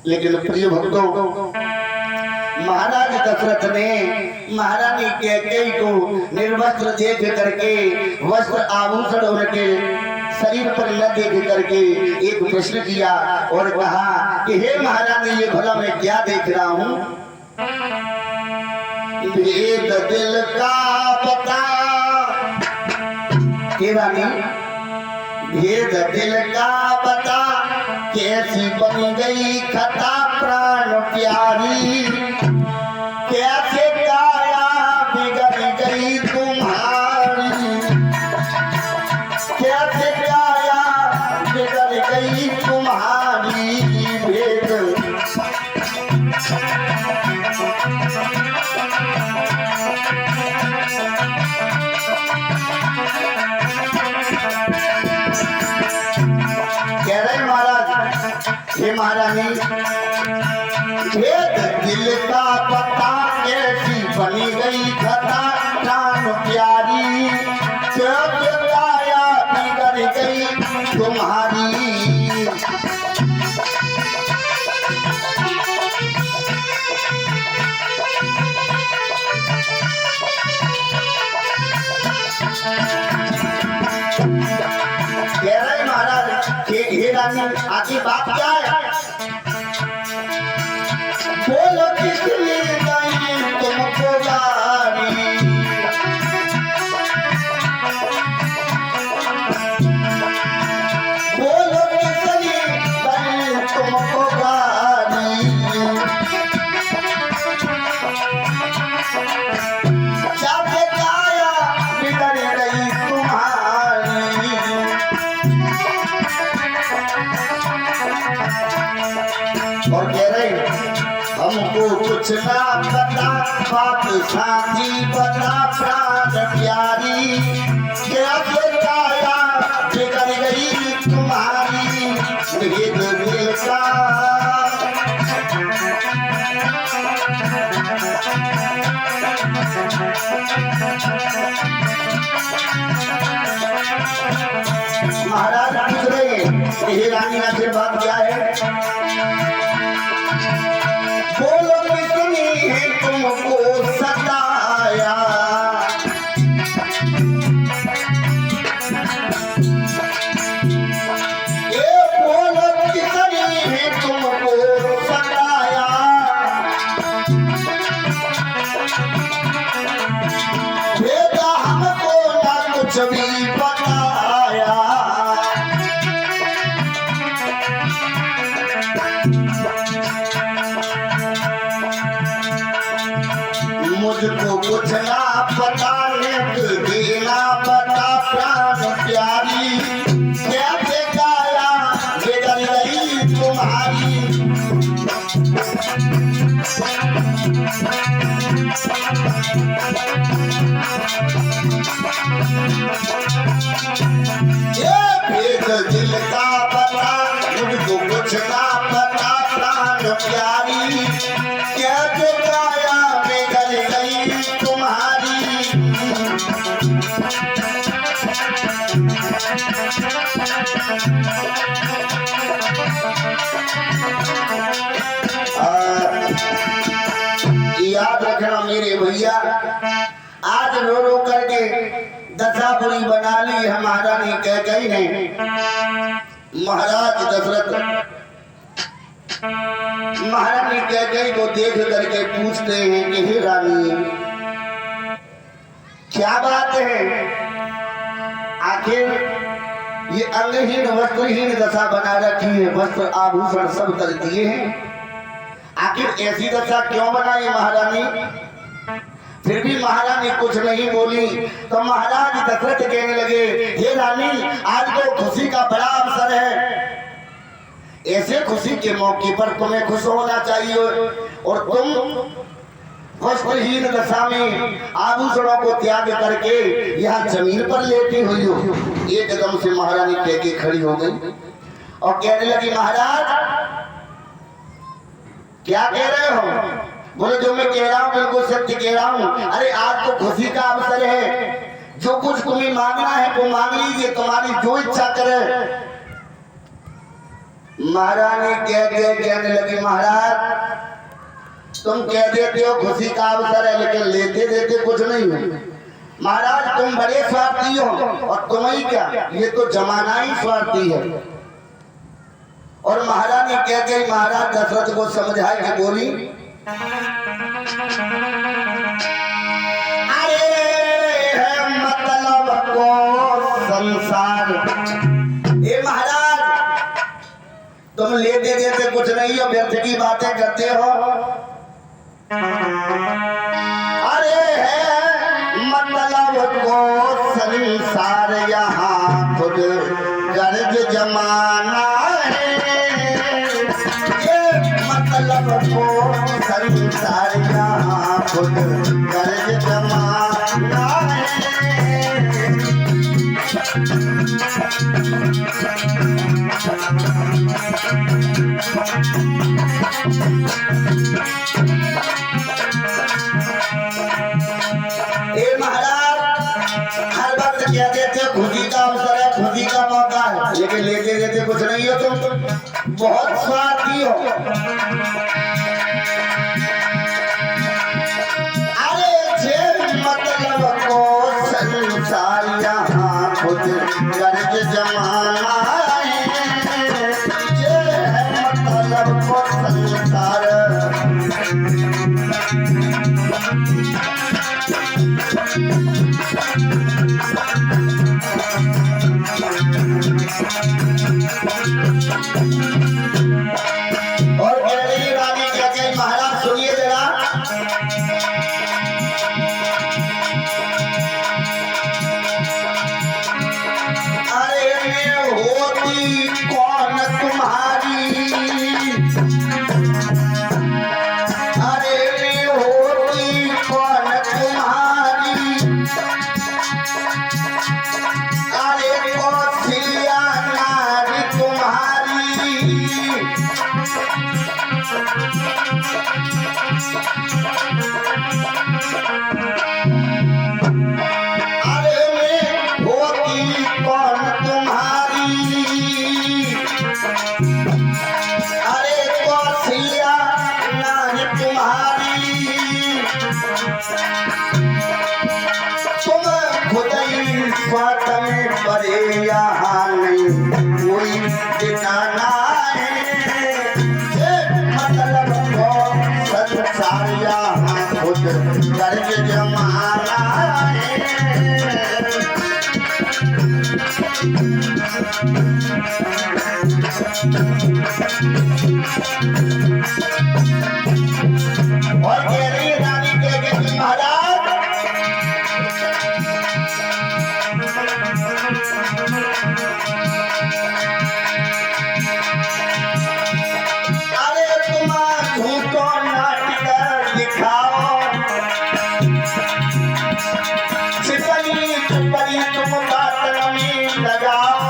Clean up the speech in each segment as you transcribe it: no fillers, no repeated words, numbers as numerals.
लेकिन प्रिय भक्तों, महाराज दशरथ ने महारानी कैकेयी को निर्वस्त्र देख करके, वस्त्र आभूषण उनके शरीर पर न देख करके एक प्रश्न किया और कहा कि हे महारानी, ये भला मैं क्या देख रहा हूँ? भेद दिल का पता के रानी, भेद दिल का पता, कैसी बन गई खता प्राण प्यारी, कैसे काया बिगड़ गई तुम्हारी, कैसे काया बिगड़ गई तुम्हारी। भेद कह रहे महाराज, हे महारानी, भेद दिल का पता, कैसी बनी गई खता प्राण प्यारी, कैसे काया बिगड़ गई तुम्हारी। कह रहे महाराज, हे रानी, आखिर बात क्या है? बोलो किसने गई तुमको गारी, बोलो किसने गई तुमको गारी, जाके काया बिगड़ गई तुम्हारी। और कह रहे, हमको कुछ ना पता, बात साथी बता प्राण प्यारी, कैसे काया बिगड़ गई तुम्हारी। भेद दिल का महाराज पूछ रहे, हे रानी, आखिर बात क्या है? बोलो किसने है तुमको सताया, ये बोलो किसने है तुमको सताया, बेटा हमको ना कुछ भी बताया। मुझको कुछ ना पता, लेट देना पता प्राण प्यारी, कैसे काया बिगड़ गई तुम्हारी। ये भेद दिल का पता, मुझको कुछ ना पता प्राण प्यारी, कैसे काया बिगड़ गई तुम्हारी। याद रखना मेरे भैया, आज रो रो करके दशापुरी बना ली हमारा नहीं कह गई नहीं। महाराज दशरथ महारानी कह गई को देख करके पूछते हैं कि हे रानी, क्या बात है? आखिर ये अंगहीन वस्त्रहीन दशा बना रखी है, वस्त्र आभूषण सब कर दिए हैं, आखिर ऐसी दशा क्यों बनाई महारानी? फिर भी महारानी कुछ नहीं बोली। तो महाराज दशरथ कहने लगे, हे रानी, आज तो खुशी का बड़ा अवसर है, ऐसे खुशी के मौके पर तुम्हें खुश होना चाहिए, और तुम वस्त्रहीन दशा में आभूषणों को त्याग करके यहाँ जमीन पर लेटी हुई हो। एकदम से महारानी कह के खड़ी हो गई और कहने लगी, महाराज क्या कह रहे हो? बोले, जो मैं कह रहा हूँ बिल्कुल सत्य कह रहा हूँ। अरे आज तो खुशी का अवसर है, जो कुछ तुम्हें मांगना है वो मांग लीजिए, तुम्हारी जो इच्छा करे। महारानी कहने लगी महाराज तुम कह देते हो खुशी का अवसर है लेकिन लेते देते कुछ नहीं हो। महाराज तुम बड़े स्वार्थी हो और तुम ही क्या ये तो जमाना ही स्वार्थी है। और महारानी कह गई महाराज दशरथ को समझाए कि बोली अरे है मतलब को संसार। ये महाराज तुम लेते देते कुछ नहीं हो व्यर्थ की बातें करते हो। अरे है मतलब को संसार यहाँ खुद गर्ज जमाना है। ये मतलब को संसार यहाँ खुद गर्ज जमाना है। हर वक्त कह देते खुशी का अवसर है खुशी का मौका है लेकिन लेते देते कुछ नहीं हो। तुम बहुत स्वार्थी हो। अरे जे मतलब को संसार यहाँ खुद गर्ज जमाना है। ये है मतलब को संसार और रानी क्या कही महाराज सुनिए जरा। अरे मैं होती कौन तुम्हारी। अरे मैं होती कौन तुम्हारी। अरे कौशल्या नारी तुम्हारी। अरे मैं होती कौन तुम्हारी। अरे कौशल्या नारी तुम्हारी। तुम खुद ही स्वातंत्र परे यहाँ नहीं कोई ठिकाना है। मतलब संसार यहाँ खुद गर्ज जमाना है। और कह रही रानी कह गई महाराज अरे तुम झूठो नाटक दिखाओ। छिपली छुपली तुम बात में लगाओ।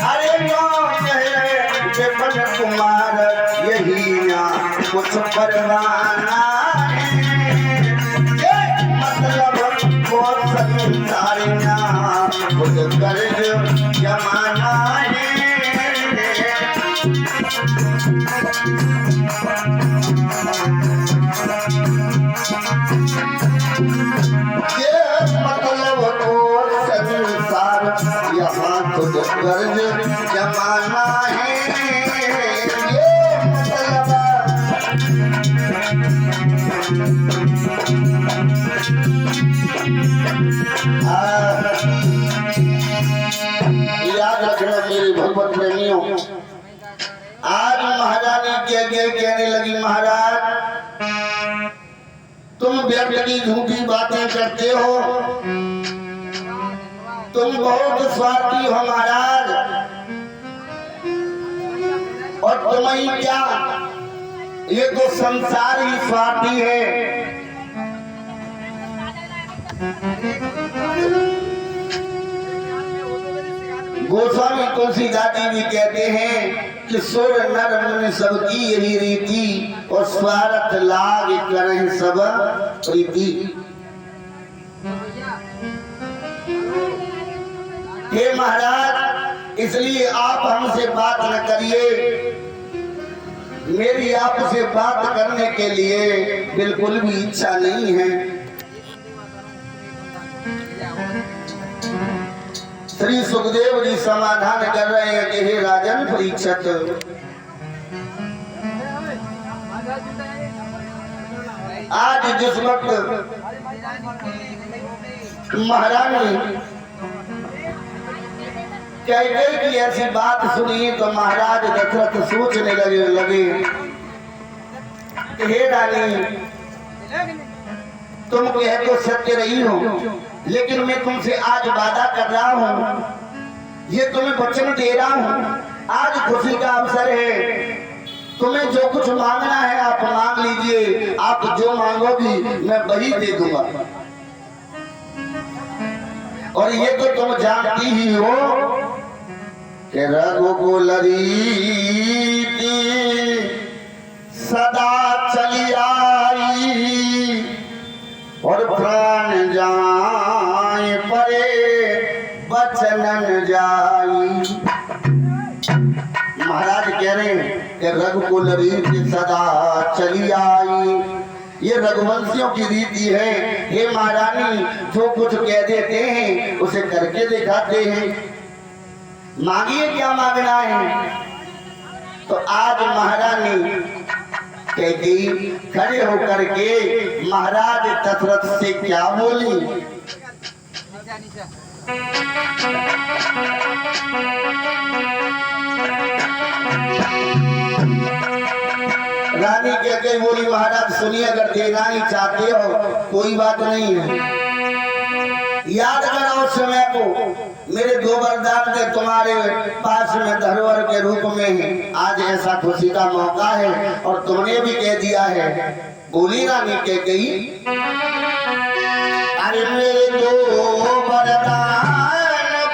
अरे कौन है विपिन कुमार यही ना कुछ परवाना है। ये मतलब को संसार यहाँ खुद गर्ज जमाना है। ये मतलब को संसार यहाँ खुद गर्ज जमाना है। ये मतलब याद रखना मेरे भगवत प्रेमियों। आज महारानी कहने लगी महाराज तुम व्यर्थ की झूठी बातें करते हो। तुम बहुत स्वार्थी हो महाराज। और तुम ही क्या ये तो संसार ही स्वार्थी है। गोस्वामी तुलसीदास जी भी कहते हैं कि सुर नर मुनि सबकी यही रीति और स्वार्थ लाग करें सब प्रीति। हे महाराज, इसलिए आप हमसे बात न करिए। मेरी आपसे बात करने के लिए बिल्कुल भी इच्छा नहीं है। श्री सुखदेव जी समाधान कर रहे हैं कि हे राजन परीक्षित, आज जिस वक्त महारानी कैकेयी की ऐसी बात सुनी तो महाराज दशरथ सोचने लगे कि हे रानी, तुम कह तो सत्य रही हो, लेकिन मैं तुमसे आज वादा कर रहा हूँ, ये तुम्हें वचन दे रहा हूँ, आज खुशी का अवसर है। तुम्हें जो कुछ मांगना है आप मांग लीजिए, आप जो मांगोगी मैं वही दे दूंगा। और ये तो तुम जानती ही हो कि रघुकुल रीति सदा चली आई, और प्राण जाए परे बचन जाई। महाराज कह रहे हैं कि रघुकुल रीति सदा चली आई, ये रघुवंशियों की रीति है। हे महारानी, जो कुछ कह देते हैं उसे करके दिखाते हैं। मांगिए क्या मांगना है। तो आज महारानी कैकेयी खड़े होकर के महाराज दशरथ से क्या बोली। रानी कैकेयी बोली, महाराज सुनिए, अगर देना ही चाहते हो कोई बात नहीं है, याद करो उस समय को। मेरे दो वरदान थे तुम्हारे पास में धरोहर के रूप में है। आज ऐसा खुशी का मौका है और तुमने भी कह दिया है। बोली रानी कैकेयी, अरे मेरे दो वरदान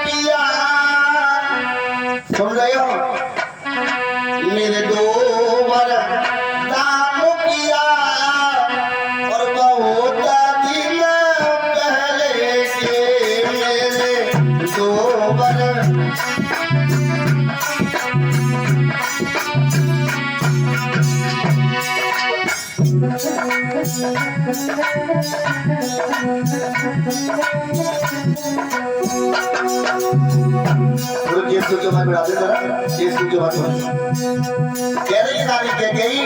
पिया, सुन रहे हो, मेरे दो वरदान पिया, और बहुत दिन पहले के मेरे दो जो मैं बढ़ा दे जरा, जो बात कह रही रानी कैकेयी,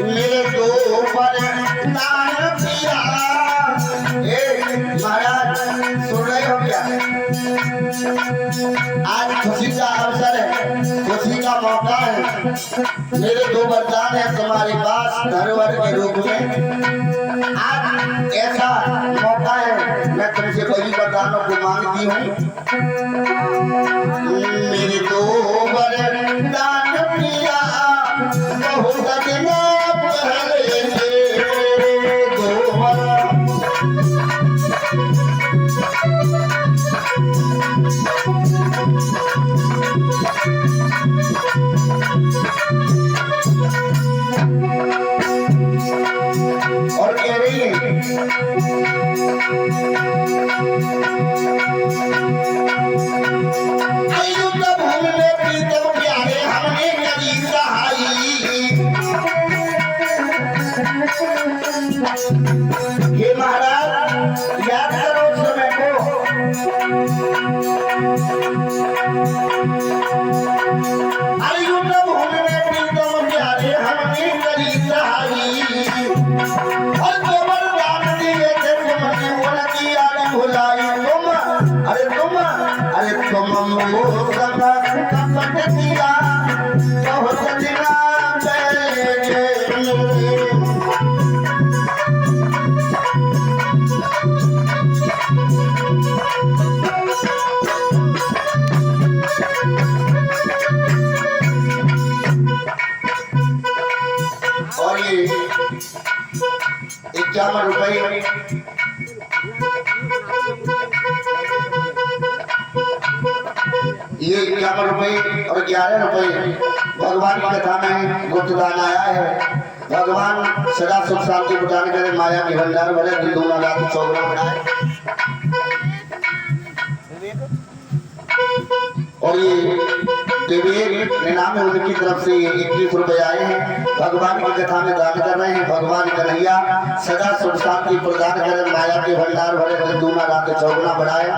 मेरे दो वरदान पिया। महाराज सुन रहे हो क्या? आज खुशी का अवसर है, खुशी का मौका है। मेरे दो वरदान है तुम्हारे पास धरोहर के रूप में। आज ऐसा मौका है, मैं तुमसे वही वरदानों को मांगती हूँ। मेरे दो वरदान पिया, बहुत दिन पहले से दो वरदान। और कह रही है, अयुद्ध भूमि में प्रीतम प्यारे हमने करी सहाई। हे महाराज, याद करो उस समय को। अयुद्ध भूमि में प्रीतम प्यारे हमने करी सहाई, और जो वरदान दिए थे तुमने उनकी याद भुलाई। तुम वो सब कपट किया, बहुत दिना पहले। और ये 51 रुपये ये 51 रुपए और 11 रुपए भगवान की कथा में गुप्तदान आया है। भगवान सदा सुख शांति प्रदान करे, माया के भंडार भरे, दिल दूना रात चौगुना बढ़ाए। और ये विवेक नाम है, उनकी तरफ से 21 रुपए आए हैं। भगवान की कथा में दान कर रहे हैं। भगवान कन्हैया सदा सुख शांति प्रदान करे, माया के भंडार भरे, दिल दूना रात चौगुना बढ़ाए।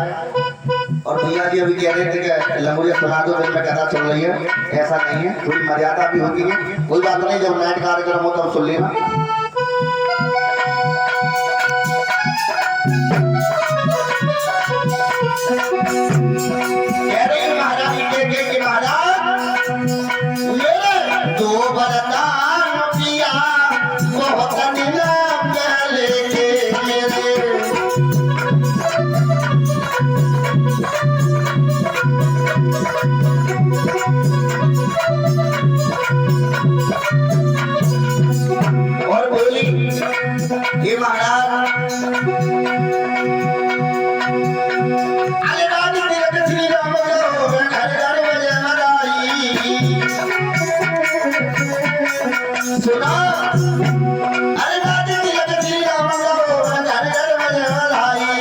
और भैया जी अभी कह रहे थे कि लंगुरिया सुना दो, फिर में कथा चल रही है। ऐसा नहीं है, थोड़ी मर्यादा भी होती है, कोई बात नहीं। जब नाइट कार्यक्रम हो तब सुन लेना। कह रहे महाराज के महाराज मेरे 2 वरदान किया बहुत दिन पहले के मेरे। और बोली हे महाराज सुना, अरे राधे तिलक श्री राम घर घर बजे बधाई।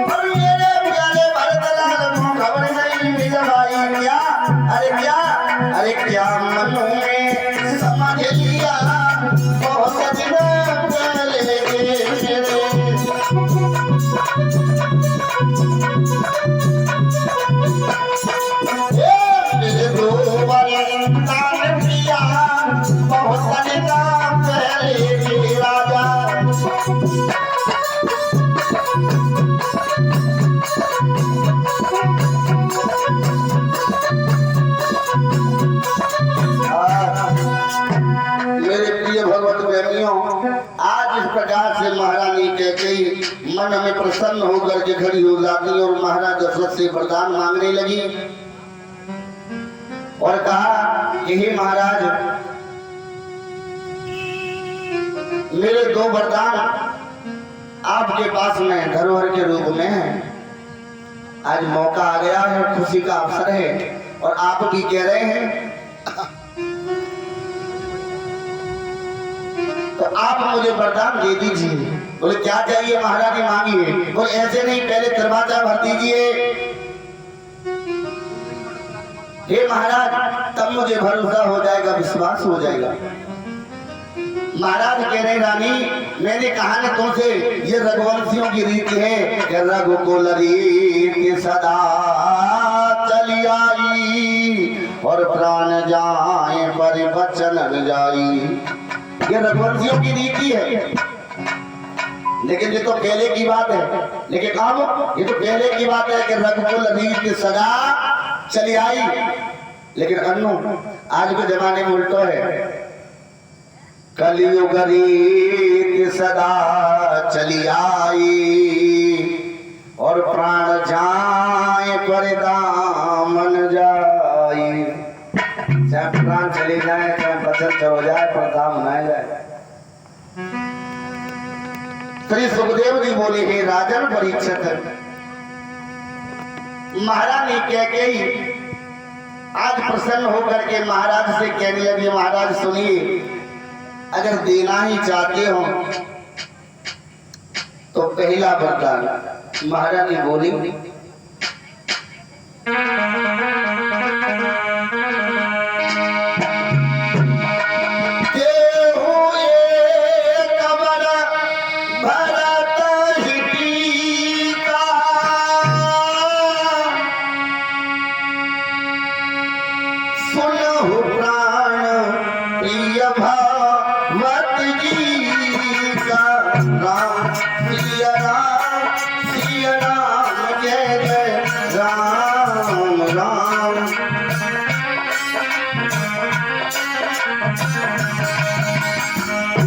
और मेरे प्यारे भरत लाल को खबर नहीं मिल भाई क्या, अरे क्या मन में समझ लिया बहुत दिन पहले के मेरे। मेरे प्रिय भगवत प्रेमियों, आज इस प्रकार से महारानी कैकेयी मन में प्रसन्न होकर के खड़ी हो जाती और महाराज दशरथ से वरदान मांगने लगी और कहा कि हे महाराज मेरे 2 वरदान आपके पास में धरोहर के रूप में है। आज मौका आ गया है, खुशी का अवसर है और आप भी कह रहे हैं तो आप मुझे वरदान दे दीजिए। बोले क्या चाहिए महारानी मांगिए। बोले ऐसे नहीं, पहले दरवाजा भर दीजिए। हे महाराज तब मुझे भरोसा हो जाएगा, विश्वास हो जाएगा। महाराज कह रहे रानी मैंने कहा ना तुमसे, ये रघुवंशियों की रीति है कि रघुकुल रीति सदा चली आई और प्राण जाए पर वचन न जाई। ये रघुवंशियों की रीति है, लेकिन ये तो पहले की बात है। लेकिन अब ये तो पहले की बात है कि रघुकुल रीति सदा चली आई। लेकिन अन्नू आज के जमाने में उल्टो है, कलियुग रीति सदा चली आई और प्राण जाए पर दामन जाई। चाहे प्राण चली जाए, चाहे बचत हो जाए, पर दाम न जाए। श्री सुखदेव जी बोले हे राजन परीक्षित, महारानी कैकेयी आज प्रसन्न होकर के महाराज से कहने लगी महाराज सुनिए, अगर देना ही चाहते हो तो पहला वरदान। महारानी बोली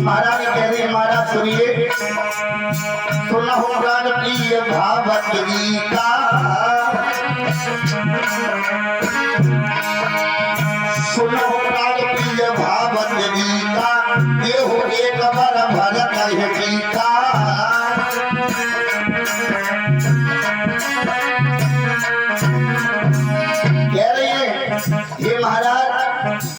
महाराज कह रहे महाराज सुनिए, सुनहु प्राण प्रिय भावत गीता, सुनहु प्राण प्रिय भावत गीता, देहु एक बर भरत है टीका।